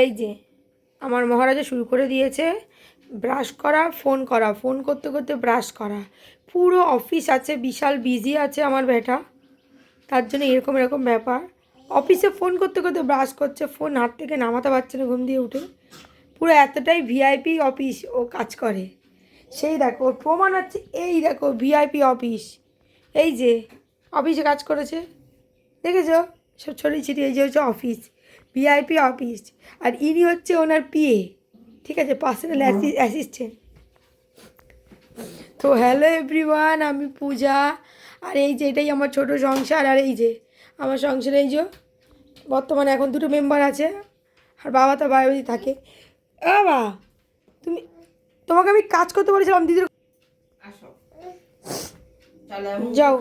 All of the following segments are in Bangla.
এই যে আমার মহারাজা শুরু করে দিয়েছে ব্রাশ করা, ফোন করতে করতে ব্রাশ করা। পুরো অফিস আছে, বিশাল বিজি আছে আমার বেটা, তার জন্য এরকম ব্যাপার। অফিসে ফোন করতে করতে ব্রাশ করছে, ফোন হাত থেকে নামাতে পারছে না ঘুম দিয়ে উঠে। পুরো এতটাই ভিআইপি অফিস ও কাজ করে। সেই দেখো ওর প্রমাণ আছে, এই দেখো ভিআইপি অফিস। এই যে অফিসে কাজ করেছে, দেখেছো সব ছড়িয়ে ছিটিয়ে। এই যে হচ্ছে অফিস, ভিআইপি অফিস। আর ইনি হচ্ছে ওনার পিএ, ঠিক আছে, পার্সোনাল অ্যাসিস্ট্যান্ট। তো হ্যালো এভরিওয়ান, আমি পূজা। আর এই যে এটাই আমার ছোট সংসার। আর এই যে আমার সংসারে এই যে বর্তমানে এখন 2 মেম্বার আছে, আর বাবা তো বাইরে থাকে। বাবা তোমাকে আমি কাজ করতে বলেছিলাম দিদির। যাও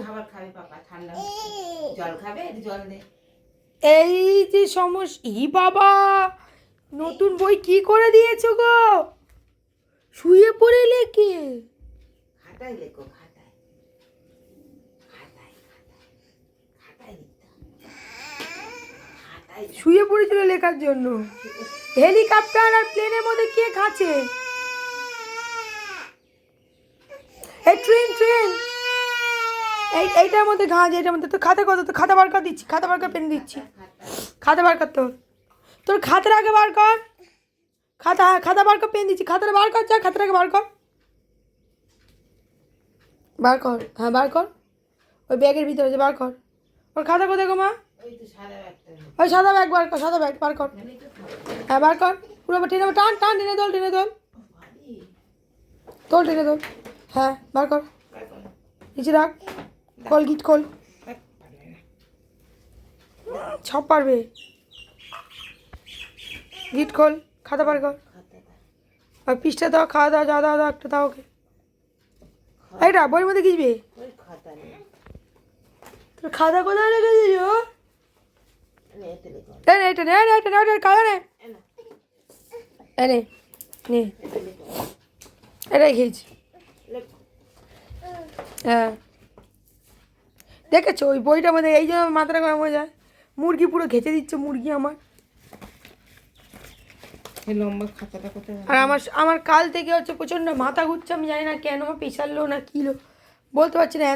এই যে সমস্যা। বাবা নতুন বই কি করে দিয়েছো গো? শুয়ে পড়ে লেখে শুয়ে পড়েছিল লেখার জন্য। হেলিকপ্টার আর প্লেনের মধ্যে কে খাচ্ছে? এই ট্রেন এইটার মধ্যে ঘাঁজ, এইটার মধ্যে তো খাতা কত? তো খাতা বার কর দিচ্ছি, খাতা বার কর, পেন দিচ্ছি। খাতা বার কর, তোর খাতার আগে বার কর। খাতা বার কর, পেন দিচ্ছি। খাতাটা বার কর, যা খাতাটাকে বার কর। হ্যাঁ বার কর, ওই ব্যাগের ভিতরে যে বার কর। ওর খাতা কোথায় গো মা? ওই সাদা ব্যাগ বার কর, সাদা ব্যাগ বার কর। হ্যাঁ বার কর, পুরো টেনে টান, টেনে দোল টেনে দোল। হ্যাঁ বার কর, নিচে রাখ, গিট খোল। সব পারবে, গিট খোল, খাতা বার কর। আর পিসটা দাও, খাওয়া দাও, যা দাও একটা দাও ওকে। এইটা বইয়ের মধ্যে খিচবে। তোর খাতা কোথায় রেখেছিস? এটাই খেয়েছি। হ্যাঁ দেখেছো ওই বইটার মধ্যে, এই জন্য মাথাটা গরম হয়ে যায়। মুরগি পুরো ঘেঁচে দিচ্ছে মুরগি আমার। লম্বা খাতাটা কোথায়? আর আমার কাল থেকে হচ্ছে প্রচণ্ড মাথা ঘুরছে। আমি জানি না কেন, আমার প্রেশার লো না কিলো বলতে পারছি না।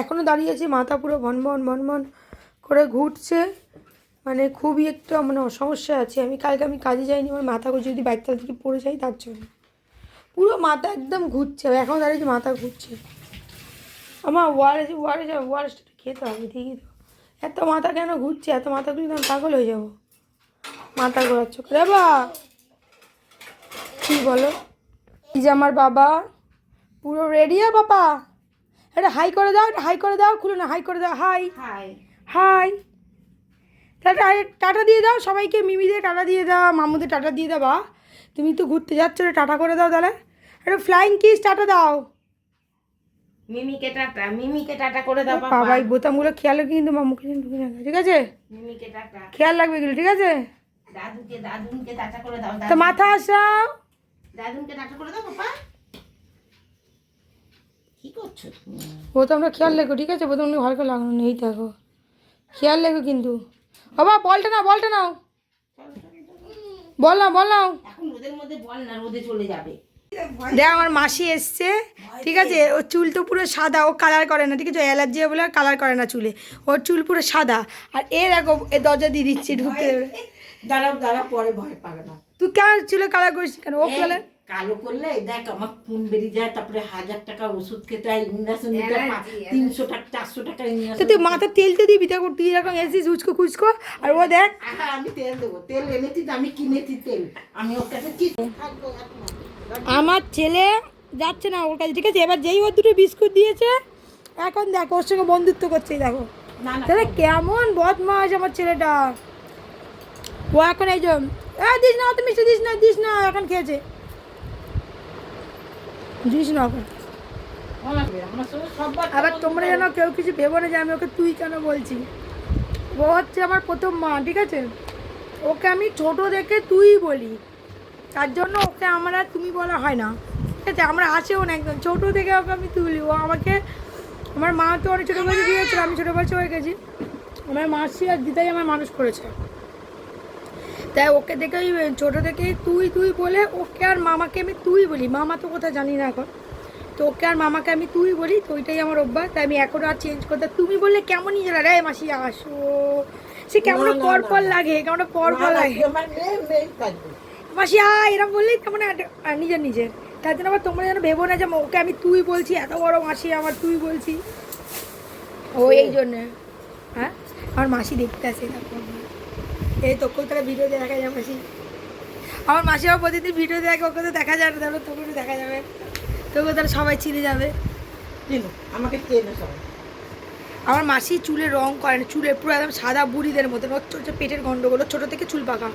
এখনও দাঁড়িয়েছি, মাথা পুরো ভনভন করে ঘুরছে। মানে খুবই একটা সমস্যা আছে। কালকে কাজে যাইনি, আমার মাথা ঘুরছে। যদি বাইকটা থেকে পড়ে যাই তার জন্য পুরো মাথা একদম ঘুরছে। এখন দাঁড়িয়েছি, মাথা ঘুরছে আমার। ওয়ারেসটা খেতে হবে ঠিকই তো। এত মাথা কেন ঘুরছে? এত মাথা ঘুরলে আমি পাগল হয়ে যাবো। মাথা ঘোরাচ্ছ রে বা কী বলো? এই যে আমার বাবা পুরো রেডি। বাবা এটা হাই করে দাও, খুলো না, হাই করে দাও। হাই টাটা দিয়ে দাও সবাইকে। মিমিদের টাটা দিয়ে দাও, মামুদের টাটা দিয়ে দাও। বা তুমি তো ঘুরতে যাচ্ছ, টাটা করে দাও তাহলে। একটা ফ্লাইং কিস টাটা দাও। মিমিকে টাটা করে দাও বাবা। এই বোতামগুলো খেয়াল রাখবে কিন্তু মামুকে ঢুকে যাবে, ঠিক আছে? মিমিকে টাটা, খেয়াল রাখবে এগুলো, ঠিক আছে? দাদুনকে টাটা করে দাও। তো মাথা আসাও, দাদুনকে টাটা করে দাও বাবা। কি করছো? বোতামটা খেয়াল রেখো, ঠিক আছে? বোতামগুলো ভালো করে লাগানো নেই, দেখো খেয়াল রেখো কিন্তু। বাবা বলটা নাও, বল নাও। এখন রোদের মধ্যে বল না, রোদে চলে যাবে। দেখ আমার মাসি এসছে, ঠিক আছে? ওর চুল তো পুরো সাদা, ও কালার করে না, ঠিক আছে? অ্যালার্জি বলে আর কালার করে না চুলে। ওর চুল পুরো সাদা। আর দেখো এ দরজা দিয়ে দিচ্ছি ঢুকতে দেবে। দাঁড়াও পরে ভয় পাবে না। তুই কেন চুলে কালার করিস কেন? ও কালার কালো করলে দেখ আমার খুন বেরিয়ে যায়, তারপরে 1000 টাকা ওষুধ খেতে হয়, ইঞ্জেকশন নিতে 300 টাকা 400 টাকা ইঞ্জেকশন। তুই মাথার তেল তো দিবি, দেখো তুই এরকম এসিস উচকো। আর ও দেখ আমি তেল দেবো, তেল এনেছি, আমি কিনেছি তেল। আমি ওর কাছে কি থাকবো? আমার ছেলে যাচ্ছে না ওর কাছে, ঠিক আছে? এবার যেই ওর 2 বিস্কুট দিয়েছে, এখন দেখো ওর সঙ্গে বন্ধুত্ব করছে। দেখো তাহলে কেমন বদমাস আমার ছেলেটা। ও এখন এই যে দিস না, অত মিষ্টি দিস না, এখন খেয়েছে, দিস না এখন। আবার তোমরা যেন কেউ কিছু ভেবো না যে আমি ওকে তুই কেন বলছি। ও হচ্ছে আমার প্রথম মা, ঠিক আছে? ওকে আমি ছোট দেখে তুই বলি, তার জন্য ওকে আমরা তুমি বলা হয় না, ঠিক আছে? আমরা আসেও না, একদম ছোটো থেকে ওকে আমি তুলি। ও আমাকে, আমার মা তো অনেক ছোটো বয়সে দিয়েছিল, আমি ছোটো বয়সে হয়ে গেছি। আমার মাসি আর দিদাই আমার মানুষ করেছে। তাই ওকে দেখে ওই ছোটো থেকে তুই তুই বলে ওকে আর মামাকে আমি তুই বলি, মামা তো কোথায় জানি না এখন, তো ওকে আর মামাকে আমি তুই বলি, তো ওইটাই আমার অভ্যাস। তাই আমি এখনও আর চেঞ্জ করতে, তুমি বললে কেমনই জানা রে মাসি আসো, সে কেমন পরপর লাগে, কেমন পরপর লাগে মাসি এরকম বললেই কেমন নিজের নিজের। তার জন্য আবার তোমরা যেন ভেবো না যে ওকে আমি তুই বলছি, এত বড় মাসি আমার তুই বলছি, ও এই জন্যে। হ্যাঁ আমার মাসি দেখতে আসে, এই তোকেও তারা ভিডিও দেখা যায় মাসি, আমার মাসি আবার প্রতিদিন ভিডিও দেখে, ওকে তো দেখা যাবে, তাহলে তোকে তো দেখা যাবে, তোকে তারা সবাই চিনে যাবে, আমাকে চেনে সবাই। আমার মাসি চুলে রং করে না, চুলে পুরো একদম সাদা বুড়িদের মতন, ওর হচ্ছে পেটের গন্ডগোল, ছোটো থেকে চুল পাকা,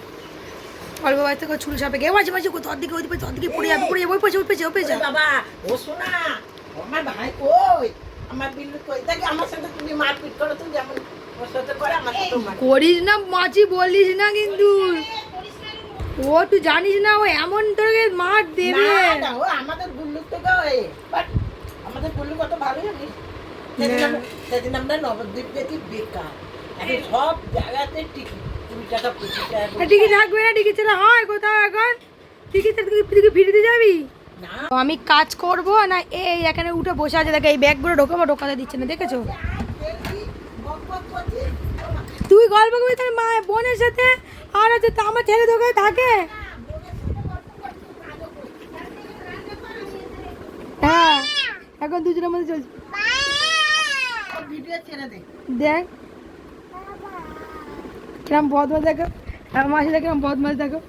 অল্প বয়স থেকে চুল সাপে গিয়ে মাঝে মাঝে তোর দিকে ওই দিকে পড়ে যাবে, ওই পেছে ওই পেছে ওই পেছে। বাবা ও শোনা, আমার ভাই কই, আমার বিল্লু কই, দেখি আমার সাথে তুমি মারপিট করো, তুমি যেমন ওর সাথে করে আমার সাথে করিস না মাছি, বলিস না কিন্তু, ও তুই জানিস না ও এমন তোকে মার দেবে না। ও আমাদের গুল্লু তো বাট আমাদের গুল্লু কত ভালো জানিস, সেদিন আমরা নবদ্বীপ গেছি বেকার, এখন সব জায়গাতে টিকিট 20 টাকা 25 টাকা টিকিট থাকবে না, টিকিট ছাড়া হয় কোথাও এখন, টিকিট তুই ফিরিতে যাবি না। আমি কাজ করব না, এই এখানে উঠে বসে আছে, দেখে এই ব্যাগগুলো ঢোকাতে দিচ্ছে না, দেখেছো? তুই গল্প করবি তোর মা বোনের সাথে, আর হচ্ছে তো আমার ছেলে তোকে থাকে, হ্যাঁ এখন দুজনের মধ্যে চলছে, দেখ কিরম বদমাস দেখো, মাসি দেখো কিরম বদমাস দেখো।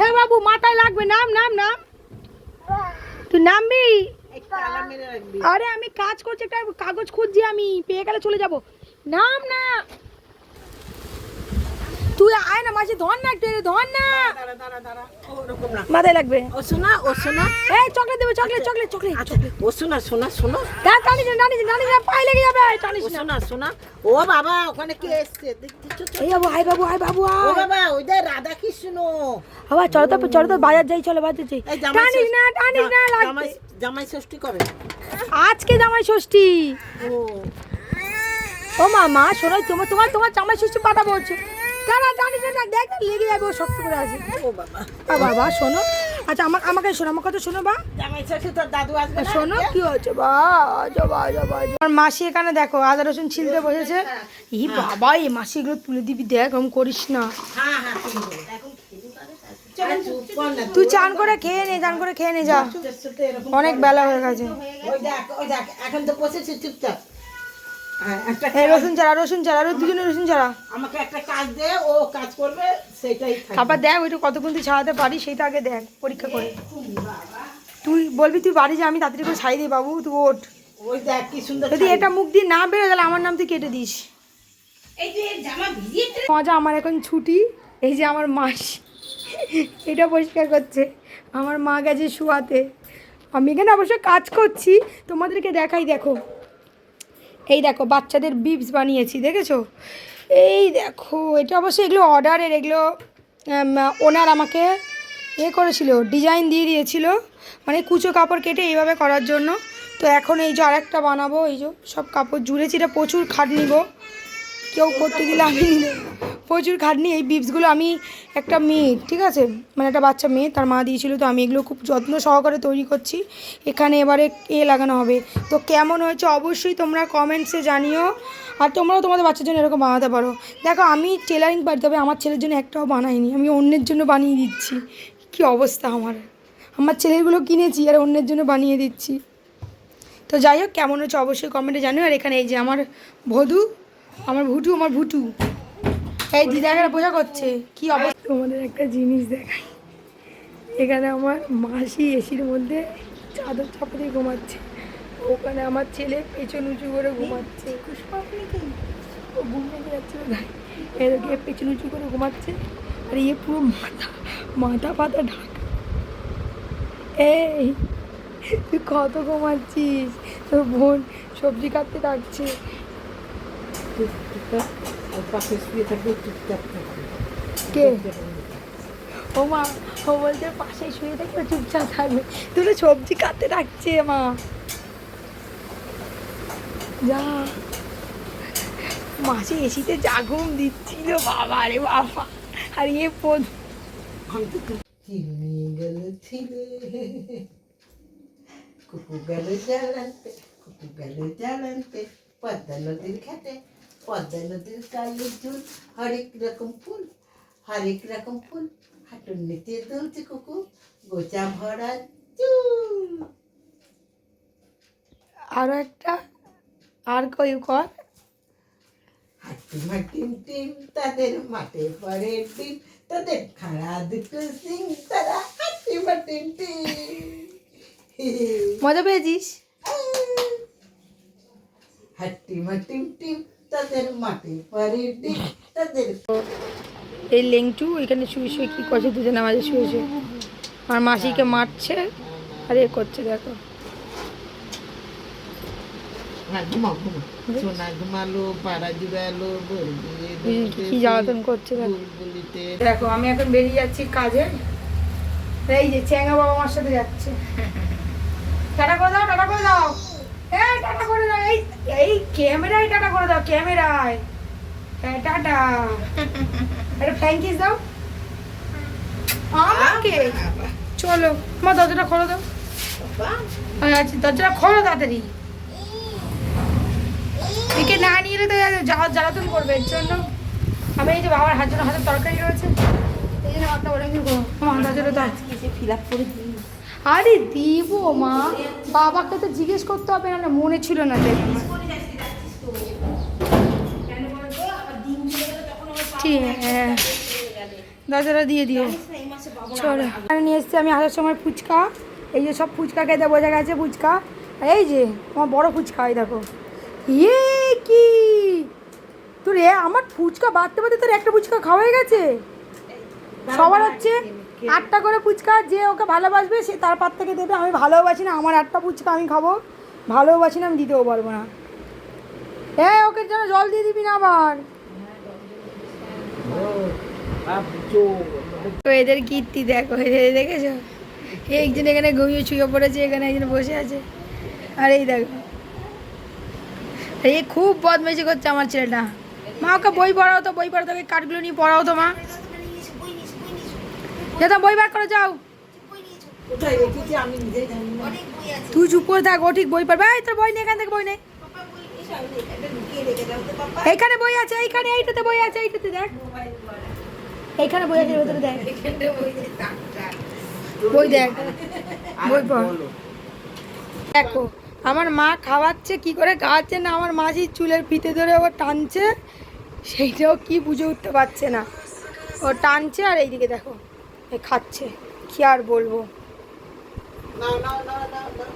এ বাবু মাথায় লাগবে, নাম নাম নাম, তুই নামবি? আরে আমি কাজ করছি, একটা কাগজ খুঁজছি, আমি পেয়ে গেলে চলে যাব, নাম না তুই আয় না মাসি, ধর না একটু, ধর না, মাথায় লাগবে। ও শোনা এই চকলেট দেবে, চকলেট চকলেট চকলেট চকলেট, ও শোনা টানিস না পায়ে লেগে যাবে, টানিস না। শোনা ও বাবা, ওখানে কে এসছে দেখছিস? এই বাবু আয়, বাবু আয়, বাবু ও আয়, বাবা ওই যে রাধা কৃষ্ণ, আবার চলো তো বাজার যাই, চলো বাজার যাই, টানিস না লাগবে। জামাই ষষ্ঠী কবে? আজকে জামাই ষষ্ঠী। ও ও মা শোনো, তোমার জামাই ষষ্ঠী পাঠাবো হচ্ছে, টানিস না, দেখ লেগে যাবে, ও শক্ত করে আছে। ও বাবা, বাবা শোনো, আচ্ছা আমাকে শোনো, আমার কথা শোনো বা, জামাই ষষ্ঠী তোর দাদু আসবে না? শোনো কি হচ্ছে বা, আমার মাসি এখানে দেখো আদা রসুন ছিলতে বসেছে, ই বাবা এই মাসি এগুলো তুলে দিবি, দেখ এরকম করিস না, হ্যাঁ তুই চান করে খেয়ে নে যা, অনেক বেলা হয়ে গেছে। ওই দেখ এখন তো বসেছে চুপচাপ। রসুন চারা আরো দুজনে রসুন চারা, আমাকে একটা কাজ দে, ও কাজ করবে, সেটাই তারপর দেখ ওইটা কতক্ষণ তুই ছাড়াতে পারি সেইটা আগে দেখ পরীক্ষা করে, তুই বলবি তুই বাড়ি যা, আমি তাড়াতাড়ি করে ছাড়িয়ে দিই, বাবু তুই ওঠ। ওই দেখ কি সুন্দর, যদি এটা মুখ দিয়ে না বেরো তাহলে আমার নাম তুই কেটে দিস। মজা, আমার এখন ছুটি, এই যে আমার মাসি এটা পরিষ্কার করছে, আমার মা গেছে শুয়াতে, আমি এখানে অবশ্য কাজ করছি, তোমাদেরকে দেখাই, দেখো এই দেখো বাচ্চাদের বিপস বানিয়েছি, দেখেছো? এই দেখো এটা অবশ্য এগুলো অর্ডারের, এগুলো ওনার আমাকে করেছিল, ডিজাইন দিয়ে দিয়েছিল, মানে কুচো কাপড় কেটে এইভাবে করার জন্য। তো এখন এই যে আরেকটা বানাবো, এই যে সব কাপড় জুড়েছি, এটা প্রচুর খাটনি গো, কেউ করতে দিলে আমি নিলে প্রচুর খাটনি। এই বিপসগুলো আমি একটা মেয়ে, ঠিক আছে, মানে একটা বাচ্চা মেয়ে, তার মা দিয়েছিল, তো আমি এগুলো খুব যত্ন সহকারে তৈরি করছি। এখানে এবারে লাগানো হবে, তো কেমন হয়েছে অবশ্যই তোমরা কমেন্টসে জানিও, আর তোমরাও তোমাদের বাচ্চার জন্য এরকম বানাতে পারো। দেখো আমি টেলারিং পারি, তবে আমার ছেলের জন্য একটাও বানাইনি, আমি অন্যের জন্য বানিয়ে দিচ্ছি, কি অবস্থা আমার ছেলেগুলো কিনেছি আর অন্যের জন্য বানিয়ে দিচ্ছি। তো যাই হোক কেমন হচ্ছে অবশ্যই কমেন্টে জানিও। আর এখানে এই যে আমার ভদু, আমার ভুটু এই দিদাকে পূজা করছে, কি অবস্থা। তোমাদের একটা জিনিস দেখাই, এখানে আমার মাসি এসির মধ্যে চাদর চাপা দিয়ে ঘুমাচ্ছে, ওখানে আমার ছেলে পেছন উঁচু করে ঘুমাচ্ছে, ও ঘুমিয়ে যাচ্ছে তাই এদিকে পেছন উঁচু করে ঘুমাচ্ছে, আর ইয়ে পুরো মাথা পাতা ঢাকা। এই তুই কত ঘুমাচ্ছিস, তোর বোন সবজি কাটতে থাকছে, কে ও মা, ও বলছে পাশে শুয়ে থাকবে, চুপচাপ থাকবে, তুই সবজি কাটতে রাখছে মা, যা। মাসি এসিতে যা ঘুম দিচ্ছিল বাবা রে বাবা, আর ইয়ে চিনি গেল ছিঁড়ে, কুকু গেল জ্বালানতে, কুকু গেল জ্বালানতে, পদ্মা নদীর ঘাটে, পদ্মা নদীর কালো জল, হরেক রকম ফুল, হরেক রকম ফুল, হাঁটুর নিচে দুলছে কুকু, গোচা ভরা চুল। আরো একটা, আর কই কর। হাট্টি মাটিম টিম, তাদের মাঠে পড়ে ডিম, তাদের খাড়া দুটো সিং, তারা হাট্টি মাটিম টিম। মজা পেয়েছিস? হাট্টি মাটিম টিম, তাদের মাঠে পড়ে ডিম, তাদের। এই লেংটু এখানে শুয়ে শুয়ে কি করছে, দুজনে মাঝে শুয়ে শুয়ে আমার মাসিকে মারছে আর এ করছে, দেখো। ঘুমাও ঘুমাও, সোনা ঘুমালো, পাড়া জুড়ালো, কি জ্বালাতন করছে দেখো। বুলবুলিতে। দেখো আমি এখন বেরিয়ে যাচ্ছি কাজে, এই যে চ্যাংা বাবা আমার সাথে যাচ্ছে। টাটা করে দাও, টাটা করে দাও, এই টাটা করে দাও, এই এই ক্যামেরায় টাটা করে দাও, ক্যামেরায়। হ্যাঁ টাটা, একটা ফ্ল্যাঙ্কিস দাও আমাকে। চলো আমার দরজাটা খোলো দাও, আচ্ছা দরজাটা খোলো তাড়াতাড়ি। একে না নিয়ে এলে তো জ্বালাতন করবে, এর জন্য আমি এই যে বাবার হাত জন্য হাতের তরকারি রয়েছে, এই জন্য হাতটা বলে আমার দরজাটা দাও। ফিল আপ করে দিই। আরে দিব মা, বাবাকে তো জিজ্ঞেস করতে হবে না, মনে ছিল না তাই। ঠিক হ্যাঁ, দরজাটা দিয়ে দিও। চলো আমি নিয়ে এসেছি আমি আসার সময় ফুচকা, এই যে সব ফুচকা খেতে বোঝা গেছে ফুচকা, এই যে আমার বড় ফুচকা, এই দেখো। ইয়ে কি তোর আমার ফুচকা বাড়তে বাড়তে তোর একটা ফুচকা খাওয়া হয়ে গেছে। সবার হচ্ছে 8টা করে ফুচকা, যে ওকে ভালোবাসবে সে তার পার থেকে দেবে। আমি ভালোবাসি না, আমার 8টা ফুচকা আমি খাবো, ভালোবাসি না আমি দিতেও পারবো না। হ্যাঁ ওকে যেন জল দিয়ে দিবি না আবার। তো এদের কীর্তি দেখো, এদের দেখেছো, একজন এখানে ঘুমিয়ে শুয়ে পড়েছে, এখানে একজন বসে আছে, আর এই দেখো এই খুব বদমাইশি করছে আমার ছেলেটা। মা ওকে বই পড়াও তো, বই পড়াও, তোকে কাঠগুলো নিয়ে পড়াও তো মা। যেতাম বই বার করে যাও। কোথায় রেখেছি আমি নিজেই জানি না। তুই চুপ করে থাক, ও ঠিক বই পড়বে। এই তোর বই নেই, এখান থেকে বই নেই, এইখানে বই আছে, এইখানে এইটাতে বই আছে, এইটাতে দেখ, এইখানে বই আছে, ভেতরে দেখ, বই দেখ, বই পড়। দেখো আমার মা খাওয়াচ্ছে কি করে খাওয়াচ্ছে না, আমার মাসির চুলের ফিতে ধরে ও টানছে, সেইটাও কি বুঝে উঠতে পারছে না, ও টানছে আর এইদিকে দেখো খাচ্ছে, কি আর বলবো। না না না না।